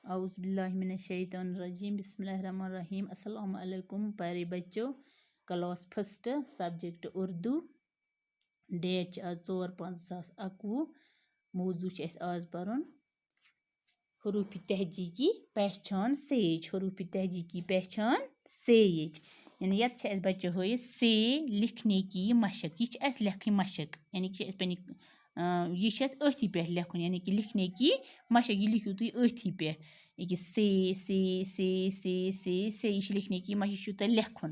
औज़ुबिल्लाहिमिनश्शैतानिर्रजीम बिस्मिल्लाहिर्रहमानिर्रहीम। अस्सलाम वालेकुम प्यारे बच्चों। Class first subject Urdu. Date आज 4/5/2021। मौजू आज पढ़ुन हरूफ तहजीकी पहचान सेज। हरूफ तहजीकी पहचान सेज यानी यत बच्चों हो से लिखने की मशक। यह लिखन मशक यानी कि यह अथी पे लिखुन यानी कि लिखने की मशक। यह लिखियो तुम अथी पे ये से यह लिखने की मशक तुम लिखुन।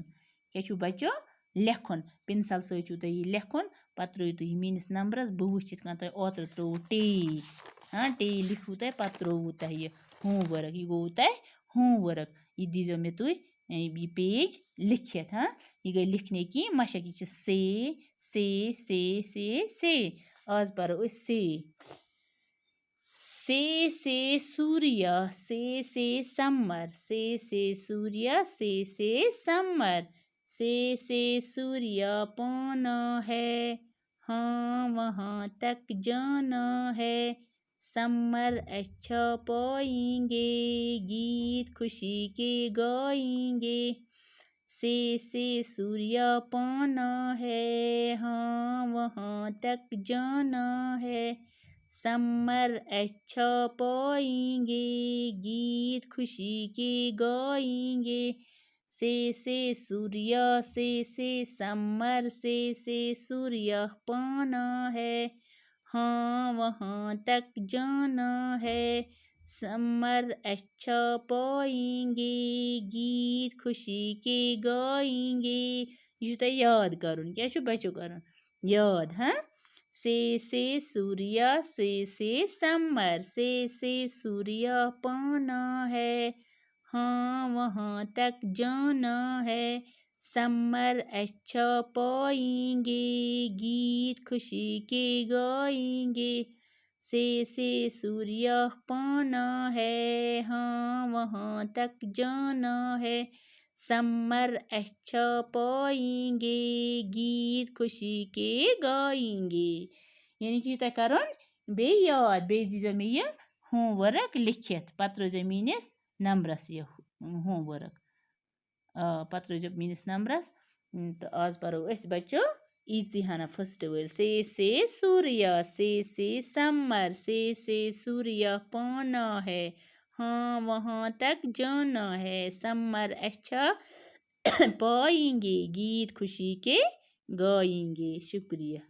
क्या बच्चों लिखुन पेंसिल सत यह लिखुन। पत् त्रो तुम मीनिस नंबरस बह वुच तुम ओतर त्रो टे। हाँ टे लिखू तुम पत् त्रो तुम यह होमवर्क। यह गो तुम होमवर्क। यह दीजो मे तुम यह पेज लिखित। हाँ यह गई लिखने की मशक। यह से आज पढ़ो से सूर्य से समर से सूर्य से समर से सूर्य पाना है हाँ वहाँ तक जाना है। समर अच्छा पाएंगे गीत खुशी के गाएंगे। से सूर्य पाना है हाँ वहाँ तक जाना है। समर अच्छा पाएंगे गीत खुशी के गाएंगे। से सूर्य से समर से सूर्य पाना है हाँ वहाँ तक जाना है। समर अच्छा पाएंगे गीत खुशी के गाएंगे। यह तुम याद करुन। क्या बच्चों करुन याद। हाँ से सूर्य से समर से सूर्य पाना है हाँ वहाँ तक जाना है। समर अच्छा पाएंगे गीत खुशी के गाएंगे। से सूर्य पाना है हाँ वहाँ तक जाना है। समर अच्छा पाएंगे गीत खुशी के गाएंगे। यानी कि तुम करुन बे याद बे दीजो मे यह होमवर्क लिखित पत् रोजो मीनिस नंबरस यह होमवर्क। पत् रोजो मीनिस नंबरस। तो आज पढ़ो बच्चों इजी हना फर्स्ट वर्ड से सूर्य से समर से सूर्य पाना है हाँ वहाँ तक जाना है। समर अच्छा पाएंगे गीत खुशी के गाएंगे। शुक्रिया।